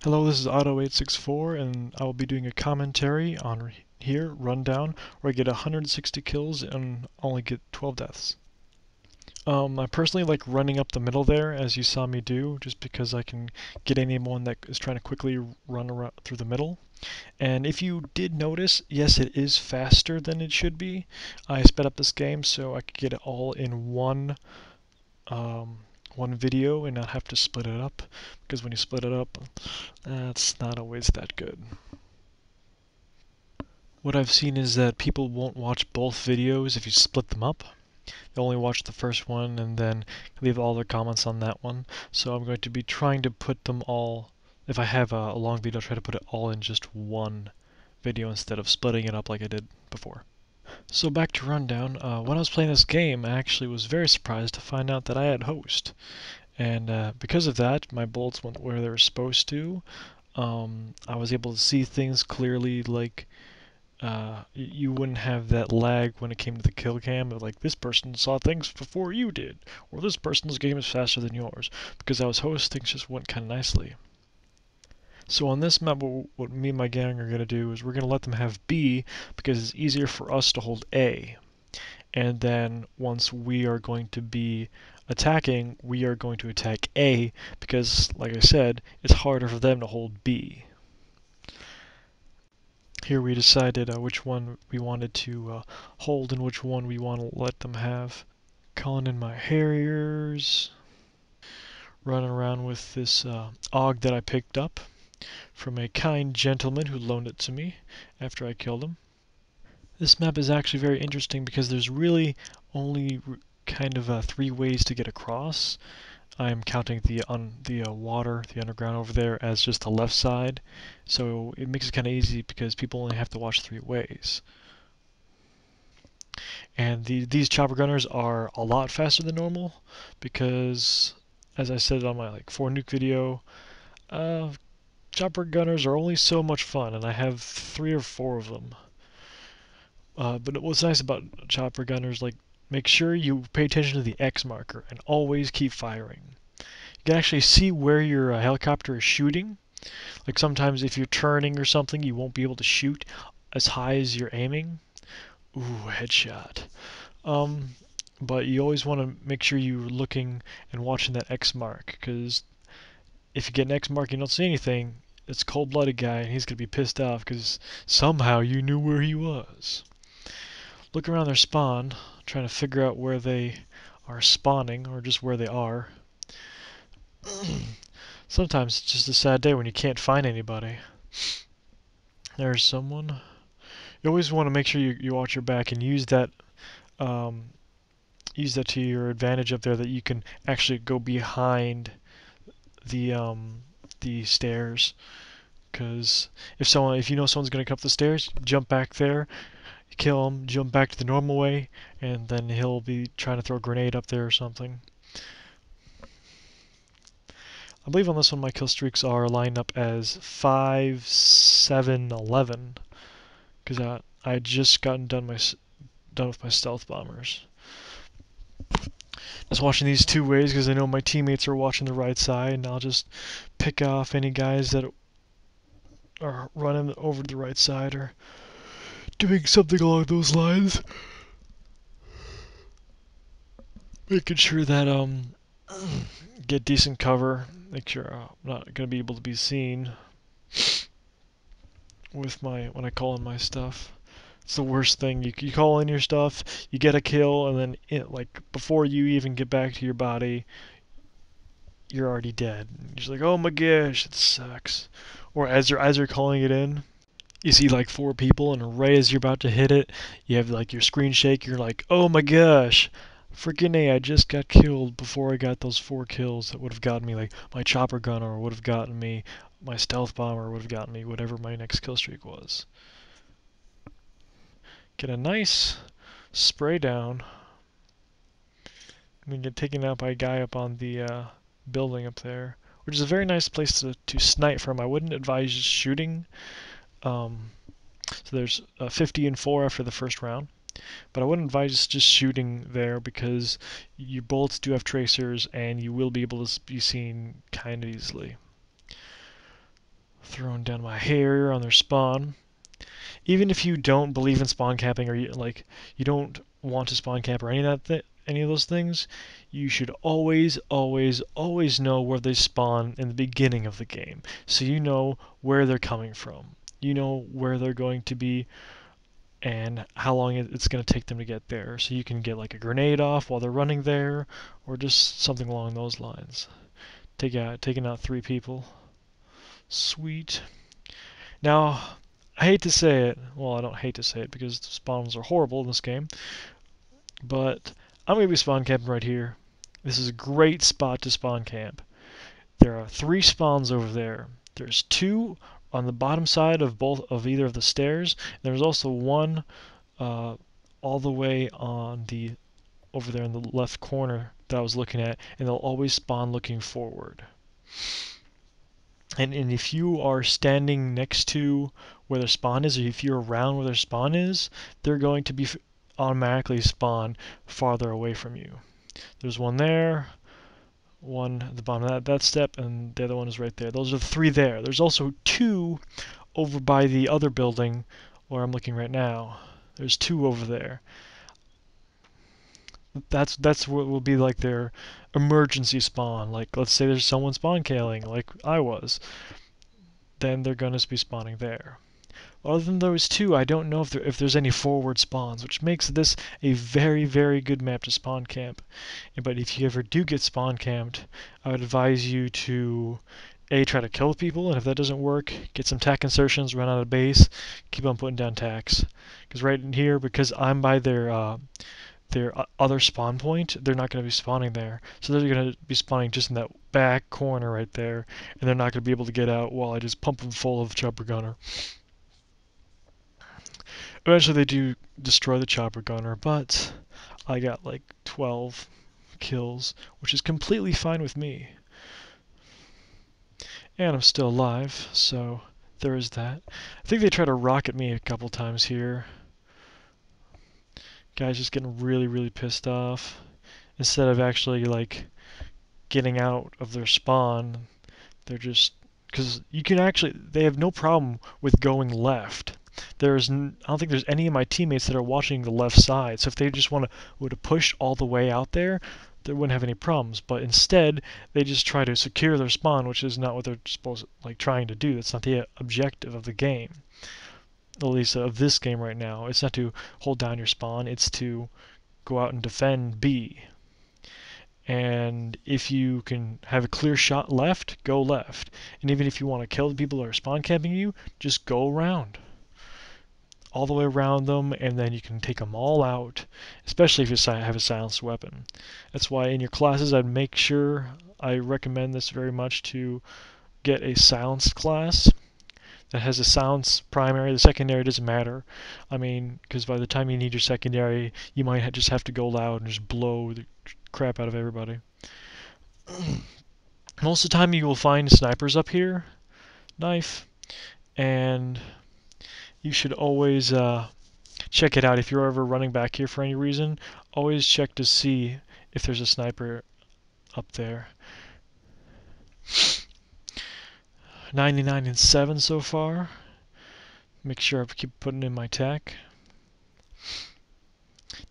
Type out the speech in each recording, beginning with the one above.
Hello, this is Otto864, and I will be doing a commentary on here, Rundown, where I get 160 kills and only get 12 deaths. I personally like running up the middle there, as you saw me do, just because I can get anyone that is trying to quickly run around through the middle. And if you did notice, yes, it is faster than it should be. I sped up this game so I could get it all in um, one video and not have to split it up, because when you split it up, that's not always that good. What I've seen is that people won't watch both videos if you split them up. They only watch the first one and then leave all their comments on that one. So I'm going to be trying to put them all, if I have a long video, try to put it all in just one video instead of splitting it up like I did before. So back to Rundown. When I was playing this game, I actually was very surprised to find out that I had host. And because of that, my bullets went where they were supposed to. I was able to see things clearly, like you wouldn't have that lag when it came to the kill cam of like this person saw things before you did, or this person's game is faster than yours. Because I was host, things just went kind of nicely. So on this map, what me and my gang are going to do is we're going to let them have B because it's easier for us to hold A. And then once we are going to be attacking, we are going to attack A because, like I said, it's harder for them to hold B. Here we decided which one we wanted to hold and which one we want to let them have. Calling in my Harriers. Running around with this AUG that I picked up from a kind gentleman who loaned it to me after I killed him. This map is actually very interesting because there's really only kind of 3 ways to get across. I'm counting the water, the underground over there, as just the left side, so it makes it kind of easy because people only have to watch 3 ways. And these chopper gunners are a lot faster than normal because, as I said on my 4 nuke video, chopper gunners are only so much fun, and I have 3 or 4 of them. But what's nice about chopper gunners, make sure you pay attention to the X marker and always keep firing. You can actually see where your helicopter is shooting. Like sometimes if you're turning or something, you won't be able to shoot as high as you're aiming. Ooh, headshot. But you always want to make sure you're looking and watching that X mark, because if you get an X mark and you don't see anything, it's a cold-blooded guy, and he's going to be pissed off because somehow you knew where he was. Look around their spawn, trying to figure out where they are spawning, or just where they are. Sometimes it's just a sad day when you can't find anybody. There's someone. You always want to make sure you watch your back and use that to your advantage up there, that you can actually go behind the stairs. Because if you know someone's gonna come up the stairs, jump back there, kill him, jump back to the normal way, and then he'll be trying to throw a grenade up there or something. I believe on this one my kill streaks are lined up as 5, 7, 11, because I had just gotten done with my stealth bombers. Just watching these 2 ways because I know my teammates are watching the right side, and I'll just pick off any guys that are running over to the right side or doing something along those lines. Making sure that get decent cover. Make sure I'm not gonna be able to be seen with when I call in my stuff. It's the worst thing. You call in your stuff, you get a kill, and then before you even get back to your body, you're already dead. You're just like, oh my gosh, it sucks. Or as you're calling it in, you see 4 people, and right as you're about to hit it, you have your screen shake. You're like, oh my gosh, freaking A! I just got killed before I got those 4 kills that would have gotten me. My chopper gunner would have gotten me, my stealth bomber would have gotten me, whatever my next kill streak was. Get a nice spray down. I'm gonna get taken out by a guy up on the building up there, which is a very nice place to snipe from. I wouldn't advise just shooting. So there's 50 and 4 after the first round, but I wouldn't advise just shooting there because your bullets do have tracers and you will be able to be seen kind of easily. throwing down my hair on their spawn. Even if you don't believe in spawn camping, or you don't want to spawn camp or any of those things, you should always, always, always know where they spawn in the beginning of the game, so you know where they're coming from. You know where they're going to be and how long it's going to take them to get there, so you can get like a grenade off while they're running there, or just something along those lines. Taking out 3 people. Sweet. Now, I hate to say it. Well, I don't hate to say it because the spawns are horrible in this game. But I'm going to be spawn camping right here. This is a great spot to spawn camp. There are 3 spawns over there. There's 2 on the bottom side of either of the stairs. There's also 1 all the way over there in the left corner that I was looking at, and they'll always spawn looking forward. And if you are standing next to where their spawn is, or if you're around where their spawn is, they're going to be automatically spawn farther away from you. There's 1 there, 1 at the bottom of that step, and the other one is right there. Those are the 3 there. There's also 2 over by the other building where I'm looking right now. There's 2 over there. That's what will be like their emergency spawn. Like, let's say there's someone spawn killing, like I was, then they're going to be spawning there. Other than those 2, I don't know if there's any forward spawns, which makes this a very, very good map to spawn camp. But if you ever do get spawn camped, I would advise you to try to kill people, and if that doesn't work, get some tack insertions, run out of base, keep on putting down tacks. Because right in here, because I'm by their other spawn point, they're not going to be spawning there. So they're going to be spawning just in that back corner right there, and they're not going to be able to get out while I just pump them full of chopper gunner. Eventually they do destroy the chopper gunner, but I got like 12 kills, which is completely fine with me. And I'm still alive, so there is that. I think they tried to rocket me a couple times here. Guys just getting really, really pissed off. Instead of actually, like, getting out of their spawn, they're just... Because they have no problem with going left. I don't think there's any of my teammates that are watching the left side, so if they just would to push all the way out there, they wouldn't have any problems. But instead, they just try to secure their spawn, which is not what they're trying to do. That's not the objective of the game. At least of this game right now. It's not to hold down your spawn, it's to go out and defend B. And if you can have a clear shot left, go left. And even if you want to kill the people that are spawn camping you, just go around. All the way around them, and then you can take them all out, especially if you have a silenced weapon. That's why in your classes I recommend this very much, to get a silenced class that has a silence primary. The secondary doesn't matter. I mean, because by the time you need your secondary, you might just have to go loud and just blow the crap out of everybody. Most of the time you will find snipers up here, knife, and you should always check it out. If you're ever running back here for any reason, always check to see if there's a sniper up there. 99 and 7 so far. Make sure I keep putting in my tack.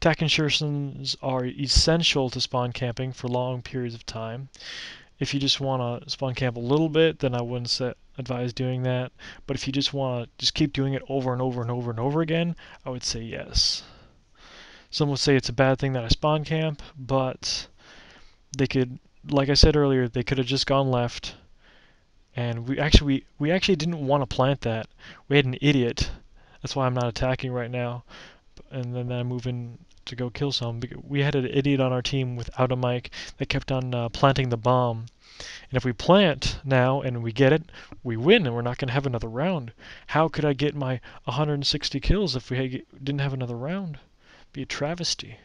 Tack insertions are essential to spawn camping for long periods of time. If you just want to spawn camp a little bit, then I wouldn't advise doing that. But if you just want to keep doing it over and over and over and over again, I would say yes. Some would say it's a bad thing that I spawn camp, but they could, like I said earlier, they could have just gone left. And we actually didn't want to plant that. We had an idiot. That's why I'm not attacking right now. And then I move in to go kill some. We had an idiot on our team without a mic that kept on planting the bomb. And if we plant now and we get it, we win, and we're not going to have another round. How could I get my 160 kills if we didn't have another round? It'd be a travesty.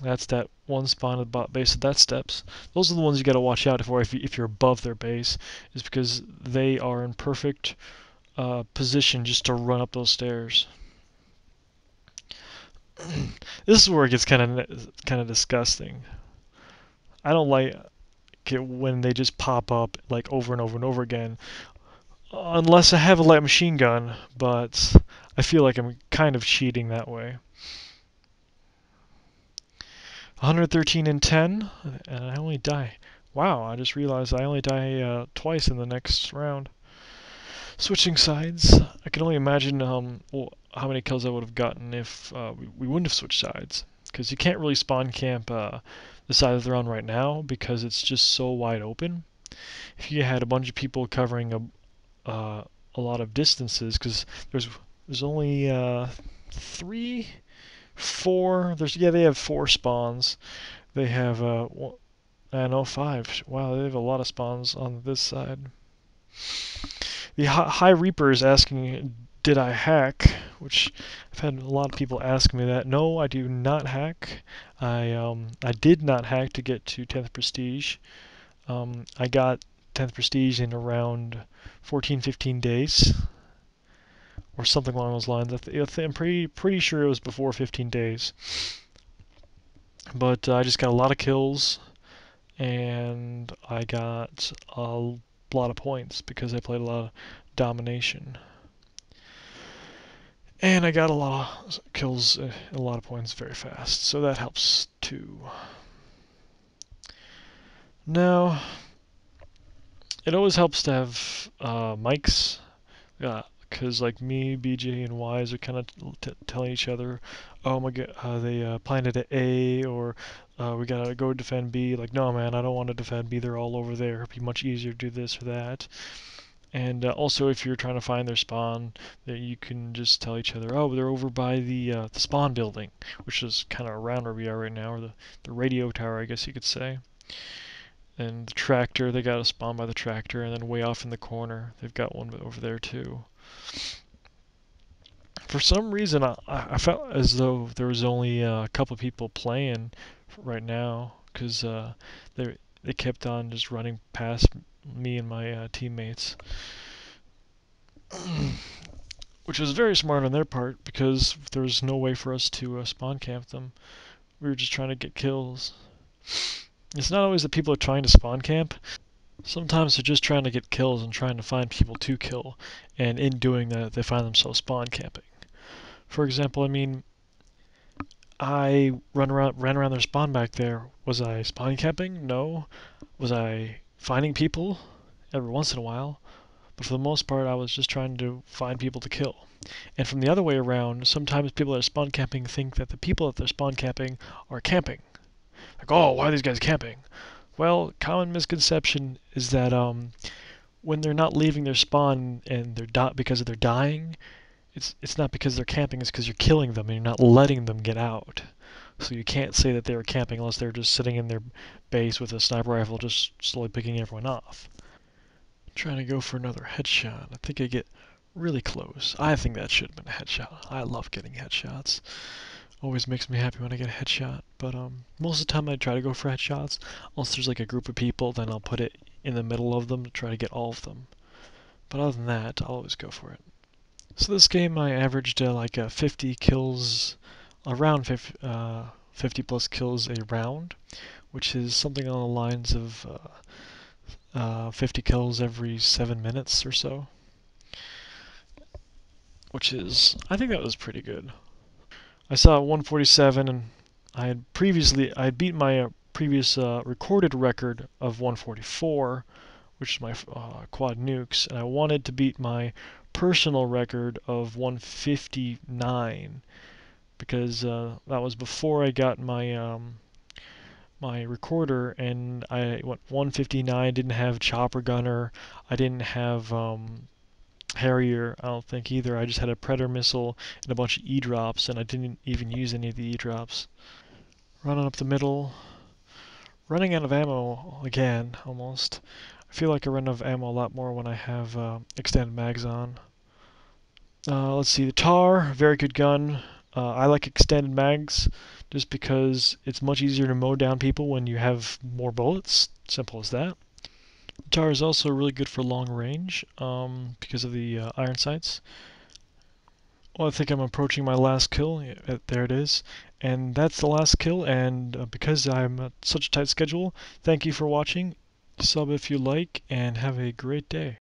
That's that one spawn at the base of that steps. Those are the ones you got to watch out for if you're above their base, is because they are in perfect position just to run up those stairs. This is where it gets kind of disgusting. I don't like it when they just pop up like over and over and over again. Unless I have a light machine gun, but I feel like I'm kind of cheating that way. 113 and 10, and I only die. Wow, I just realized I only die twice in the next round. Switching sides, I can only imagine how many kills I would have gotten if we wouldn't have switched sides. Because you can't really spawn camp the side that they're on right now because it's just so wide open. If you had a bunch of people covering a lot of distances, because there's only three, four. They have four spawns. They have I know five. Wow, they have a lot of spawns on this side. The High Reaper is asking, did I hack? Which I've had a lot of people ask me that. No, I do not hack. I did not hack to get to 10th Prestige. I got 10th Prestige in around 14, 15 days, or something along those lines. I'm pretty sure it was before 15 days. But I just got a lot of kills, and I got a lot of points because I played a lot of domination. And I got a lot of kills, a lot of points very fast, so that helps too. Now, it always helps to have mics, because like me, BJ, and Wise are kind of telling each other, oh my god, they planted at A, or we gotta go defend B. Like, no man, I don't want to defend B, they're all over there. It'd be much easier to do this or that. And also, if you're trying to find their spawn, that you can just tell each other, oh, they're over by the spawn building, which is kind of around where we are right now, or the radio tower, I guess you could say. And the tractor, they got a spawn by the tractor, and then way off in the corner, they've got one over there too. For some reason, I felt as though there was only a couple people playing right now, because they kept on just running past me and my teammates. Which was very smart on their part, because there was no way for us to spawn camp them. We were just trying to get kills. It's not always that people are trying to spawn camp. Sometimes they're just trying to get kills and trying to find people to kill, and in doing that, they find themselves spawn camping. For example, I mean, I ran around their spawn back there. Was I spawn camping? No. Was I finding people? Every once in a while. But for the most part, I was just trying to find people to kill. And from the other way around, sometimes people that are spawn camping think that the people that they're spawn camping are camping. Like, oh, why are these guys camping? Well, common misconception is that when they're not leaving their spawn and they're because they're dying, it's not because they're camping, it's because you're killing them and you're not letting them get out. So you can't say that they were camping unless they're just sitting in their base with a sniper rifle just slowly picking everyone off. Trying to go for another headshot. I think I get really close. I think that should have been a headshot. I love getting headshots. Always makes me happy when I get a headshot. But most of the time I try to go for headshots. Unless there's like a group of people, then I'll put it in the middle of them to try to get all of them. But other than that, I'll always go for it. So this game I averaged like 50 kills, around 50 plus kills a round, which is something on the lines of 50 kills every 7 minutes or so. Which is, I think that was pretty good. I saw 147, and I had beat my previous recorded record of 144, which is my quad nukes, and I wanted to beat my personal record of 159 because that was before I got my recorder, and I went 159. Didn't have chopper gunner. I didn't have Harrier, I don't think either. I just had a Predator missile and a bunch of E-drops, and I didn't even use any of the E-drops. Running up the middle. Running out of ammo again, almost. I feel like I run out of ammo a lot more when I have extended mags on. Let's see, the TAR, very good gun. I like extended mags just because it's much easier to mow down people when you have more bullets. Simple as that. The TAR is also really good for long range because of the iron sights. Well, I think I'm approaching my last kill. There it is. And that's the last kill, and because I'm at such a tight schedule, thank you for watching. Sub if you like, and have a great day.